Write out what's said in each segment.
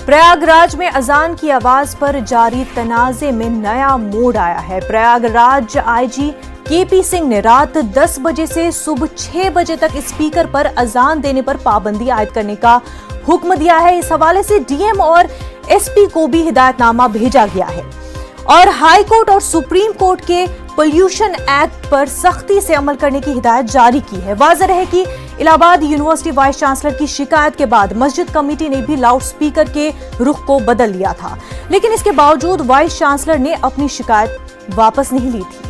प्रयागराज में अजान की आवाज पर जारी तनाजे में नया मोड़ आया है। प्रयागराज आईजी केपी सिंह ने रात 10 बजे से सुबह 6 बजे तक स्पीकर पर अजान देने पर पाबंदी आयद करने का हुक्म दिया है। इस हवाले से डीएम और एसपी को भी हिदायतनामा भेजा गया है और हाई कोर्ट और सुप्रीम कोर्ट के पोल्यूशन एक्ट पर सख्ती से अमल करने की हिदायत जारी की है। वाज़ेह है कि इलाहाबाद यूनिवर्सिटी वाइस चांसलर की शिकायत के बाद मस्जिद कमेटी ने भी लाउड स्पीकर के रुख को बदल लिया था, लेकिन इसके बावजूद वाइस चांसलर ने अपनी शिकायत वापस नहीं ली थी।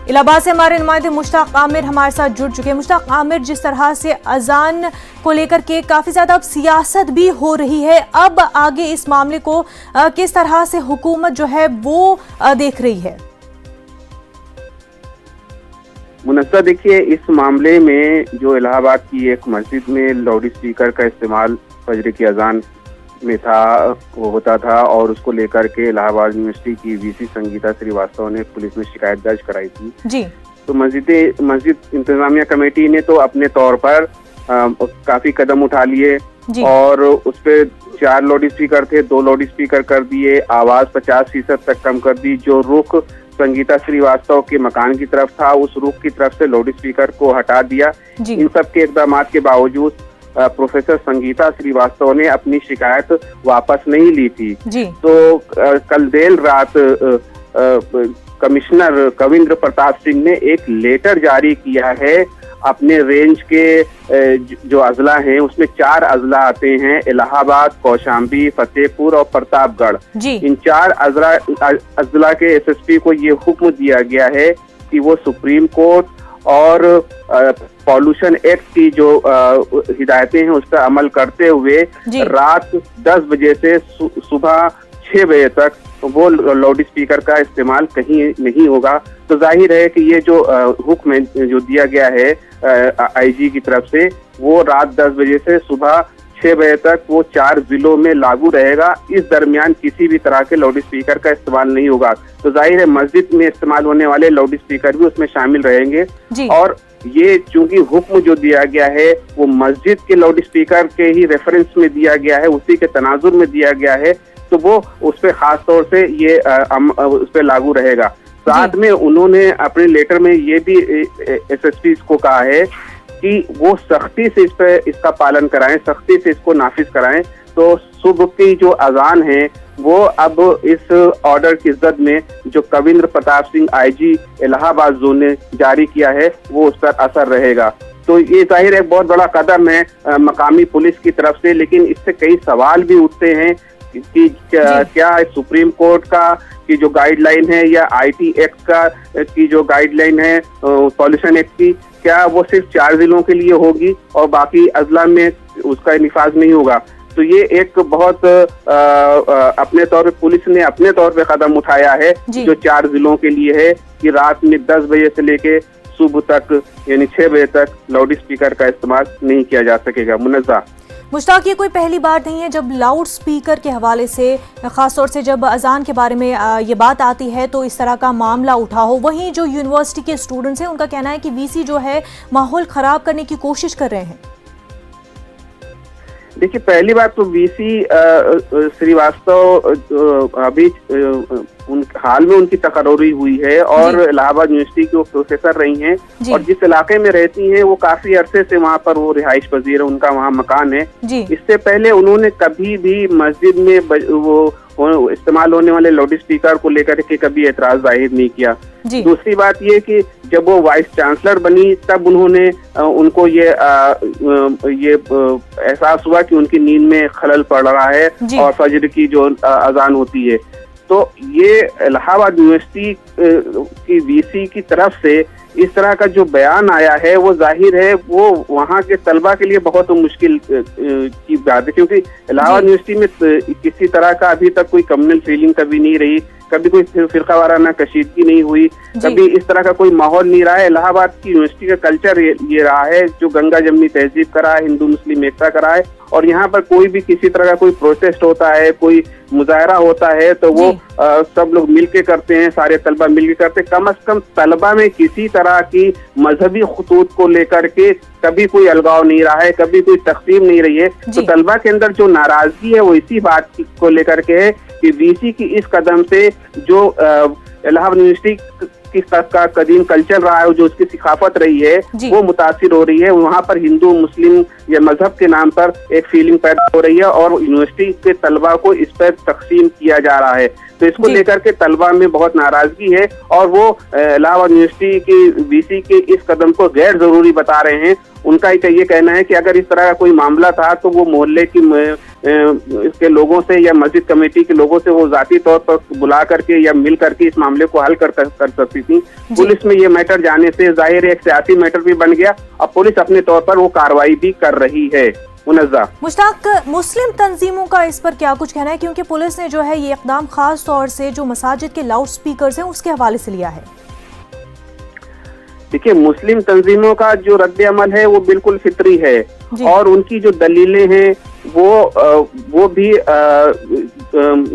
इलाहाबाद से हमारे नुमाइंदे मुश्ताक आमिर हमारे साथ जुड़ चुके हैं। मुश्ताक आमिर, जिस तरह से अजान को लेकर के काफी ज्यादा अब सियासत भी हो रही है, अब आगे इस मामले को किस तरह से हुकूमत जो है वो देख रही है? मुनस्सा, देखिए, इस मामले में जो इलाहाबाद की एक मस्जिद में लाउड स्पीकर का इस्तेमाल फजर की अजान में वो होता था और उसको लेकर के इलाहाबाद यूनिवर्सिटी की वीसी संगीता श्रीवास्तव ने पुलिस में शिकायत दर्ज कराई थी जी। तो मस्जिद इंतजामिया कमेटी ने तो अपने तौर पर काफी कदम उठा लिए और उस पे 4 लाउड स्पीकर थे, 2 लाउड स्पीकर कर दिए, आवाज 50% तक कम कर दी। जो रुख संगीता श्रीवास्तव के मकान की तरफ था, उस रुख की तरफ से लाउड स्पीकर को हटा दिया। इन सब के इकदाम के बावजूद प्रोफेसर संगीता श्रीवास्तव ने अपनी शिकायत वापस नहीं ली थी। तो कल देर रात कमिश्नर कविंद्र प्रताप सिंह ने एक लेटर जारी किया है। अपने रेंज के जो अजला हैं उसमें 4 अजला आते हैं, इलाहाबाद, कौशाम्बी, फतेहपुर और प्रतापगढ़। इन 4 अजला के एसएसपी को ये हुक्म दिया गया है कि वो सुप्रीम कोर्ट और पॉल्यूशन एक्ट की जो हिदायतें हैं उस पर अमल करते हुए रात 10 बजे से सुबह 6 बजे तक वो लाउड स्पीकर का इस्तेमाल कहीं नहीं होगा। तो जाहिर है कि ये जो हुक्म जो दिया गया है आईजी की तरफ से, वो रात 10 बजे से सुबह 6 बजे तक वो 4 जिलों में लागू रहेगा। इस दरमियान किसी भी तरह के लाउड स्पीकर का इस्तेमाल नहीं होगा। तो जाहिर है मस्जिद में इस्तेमाल होने वाले लाउड स्पीकर भी उसमें शामिल रहेंगे। और ये चूंकि हुक्म जो दिया गया है वो मस्जिद के लाउड स्पीकर के ही रेफरेंस में दिया गया है, उसी के तनाजुर में दिया गया है, तो वो उस पर खास तौर से ये उस पर लागू रहेगा। साथ में उन्होंने अपने लेटर में ये भी एसएसपी को कहा है कि वो सख्ती से इसका पालन कराएं, सख्ती से इसको नाफिज कराएं। तो सुबह की जो अजान है वो अब इस ऑर्डर की जद में जो कविंद्र प्रताप सिंह आईजी इलाहाबाद जोन ने जारी किया है वो उस पर असर रहेगा। तो ये जाहिर है बहुत बड़ा कदम है मकामी पुलिस की तरफ से, लेकिन इससे कई सवाल भी उठते हैं कि क्या सुप्रीम कोर्ट का की जो गाइडलाइन है या आईटी एक्ट का की जो गाइडलाइन है पॉल्यूशन एक्ट की, क्या वो सिर्फ 4 जिलों के लिए होगी और बाकी अजला में उसका निफाज नहीं होगा? तो ये एक बहुत अपने तौर पे पुलिस ने अपने तौर पे कदम उठाया है जो 4 जिलों के लिए है कि रात में 10 बजे से लेके सुबह तक यानी 6 बजे तक लाउड स्पीकर का इस्तेमाल नहीं किया जा सकेगा। मुनज़्ज़ा मुश्ताक, ये कोई पहली बार नहीं है जब लाउड स्पीकर के हवाले से, खासतौर से जब अजान के बारे में ये बात आती है तो इस तरह का मामला उठा हो। वहीं जो यूनिवर्सिटी के स्टूडेंट्स हैं उनका कहना है कि वीसी जो है माहौल खराब करने की कोशिश कर रहे हैं। देखिए, पहली बात तो वीसी श्रीवास्तव अभी हाल में उनकी तकर्री हुई है और इलाहाबाद यूनिवर्सिटी की वो प्रोफेसर रही हैं और जिस इलाके में रहती हैं वो काफी अरसे से वहाँ पर वो रिहाइश पजीर है, उनका वहाँ मकान है। इससे पहले उन्होंने कभी भी मस्जिद में वो इस्तेमाल होने वाले लाउड स्पीकर को लेकर के कभी एतराज जाहिर नहीं किया। दूसरी बात ये कि जब वो वाइस चांसलर बनी तब उन्होंने उनको ये एहसास हुआ कि उनकी नींद में खलल पड़ रहा है और फजर की जो अजान होती है। तो ये इलाहाबाद यूनिवर्सिटी की वीसी की तरफ से इस तरह का जो बयान आया है वो जाहिर है वो वहाँ के तलबा के लिए बहुत मुश्किल की बात है, क्योंकि इलाहाबाद यूनिवर्सिटी में किसी तरह का अभी तक कोई कम्युनल फीलिंग कभी नहीं रही। कभी कोई फिरका वाराना कशीदगी नहीं हुई, कभी इस तरह का कोई माहौल नहीं रहा है। इलाहाबाद की यूनिवर्सिटी का कल्चर ये रहा है जो गंगा जमनी तहजीब का रहा है, हिंदू मुस्लिम एकता का रहा है। और यहाँ पर कोई भी किसी तरह का कोई प्रोटेस्ट होता है, कोई मुजाहरा होता है तो वो सब लोग मिलके करते हैं, सारे तलबा मिलके करते हैं। कम से कम तलबा में किसी तरह की मजहबी खतूत को लेकर के कभी कोई अलगाव नहीं रहा है, कभी कोई तकसीम नहीं रही है। तो तलबा के अंदर जो नाराजगी है वो इसी बात को लेकर के है कि वीसी की इस कदम से जो इलाहाबाद यूनिवर्सिटी का कदीम कल्चर रहा है, जो उसकी सिखाफत रही है, वो मुतासिर हो रही है। वहाँ पर हिंदू मुस्लिम या मजहब के नाम पर एक फीलिंग पैदा हो रही है और यूनिवर्सिटी के तलबा को इस पर तकसीम किया जा रहा है। तो इसको लेकर के तलबा में बहुत नाराजगी है और वो इलाहाबाद यूनिवर्सिटी की वीसी के इस कदम को गैर जरूरी बता रहे हैं। उनका ये कहना है कि अगर इस तरह का कोई मामला था तो वो मोहल्ले की इसके लोगों से या मस्जिद कमेटी के लोगों से वो जाती तौर पर बुला करके या मिल करके इस मामले को हल कर सकती थी। पुलिस में ये मैटर जाने से जाहिर है एक सियासी मैटर भी बन गया। अब पुलिस अपने तौर पर वो कार्रवाई भी कर रही है। मुश्ताक, मुस्लिम तंजीमों का इस पर क्या कुछ कहना है, क्योंकि पुलिस ने जो है ये इकदाम खास तौर से जो मसाजिद के लाउड स्पीकर्स हैं उसके हवाले से लिया है? देखिए, मुस्लिम तंजीमों का जो रद्द अमल है वो बिल्कुल फितरी है और उनकी जो दलीलें हैं वो भी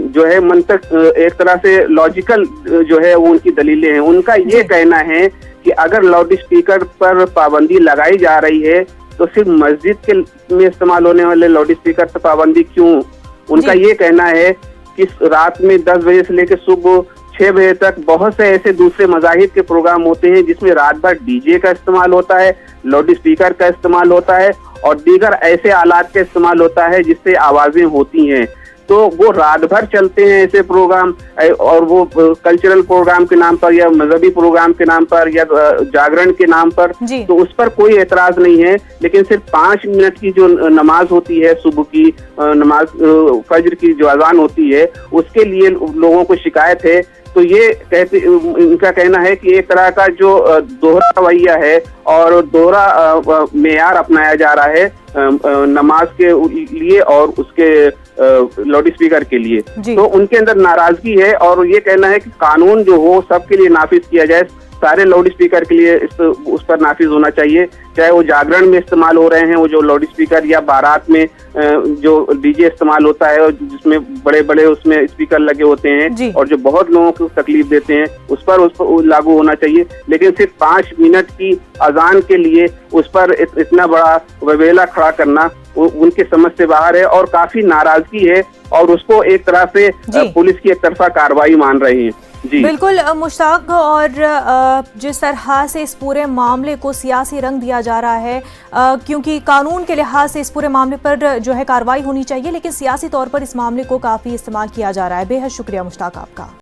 जो है मंतक एक तरह से लॉजिकल जो है वो उनकी दलीलें हैं। उनका ये कहना है कि अगर लाउड स्पीकर पर पाबंदी लगाई जा रही है तो सिर्फ मस्जिद के में इस्तेमाल होने वाले लाउड स्पीकर पर पाबंदी क्यों? उनका ये कहना है कि रात में 10 बजे से लेकर सुबह 6 बजे तक बहुत से ऐसे दूसरे मज़ाहिब के प्रोग्राम होते हैं जिसमें रात भर डीजे का इस्तेमाल होता है, लाउड स्पीकर का इस्तेमाल होता है और दीगर ऐसे आलात का इस्तेमाल होता है जिससे आवाजें होती हैं। तो वो रात भर चलते हैं ऐसे प्रोग्राम और वो कल्चरल प्रोग्राम के नाम पर या मजहबी प्रोग्राम के नाम पर या जागरण के नाम पर, तो उस पर कोई एतराज नहीं है। लेकिन सिर्फ 5 मिनट की जो नमाज होती है, सुबह की नमाज फजर की जो अजान होती है, उसके लिए लोगों को शिकायत है। तो ये इनका कहना है कि एक तरह का जो दोहरा रवैया है और दोहरा मेयार अपनाया जा रहा है नमाज के लिए और उसके लाउड स्पीकर के लिए। तो उनके अंदर नाराजगी है और ये कहना है कि कानून जो हो सबके लिए नाफिज किया जाए, सारे लाउड स्पीकर के लिए उस पर नाफिज होना चाहिए, चाहे वो जागरण में इस्तेमाल हो रहे हैं वो जो लाउड स्पीकर या बारात में जो डीजे इस्तेमाल होता है और जिसमें बड़े बड़े उसमें स्पीकर लगे होते हैं और जो बहुत लोगों को तकलीफ देते हैं उस पर लागू होना चाहिए। लेकिन सिर्फ 5 मिनट की अजान के लिए उस पर इतना बड़ा वबेला खड़ा करना उनके समझ से बाहर है और काफी नाराजगी है और उसको एक तरह से पुलिस की एक तरफा कार्रवाई मान रहे हैं। बिल्कुल मुश्ताक, और जिस तरह से इस पूरे मामले को सियासी रंग दिया जा रहा है, क्योंकि कानून के लिहाज से इस पूरे मामले पर जो है कार्रवाई होनी चाहिए, लेकिन सियासी तौर पर इस मामले को काफ़ी इस्तेमाल किया जा रहा है। बेहद शुक्रिया मुश्ताक आपका।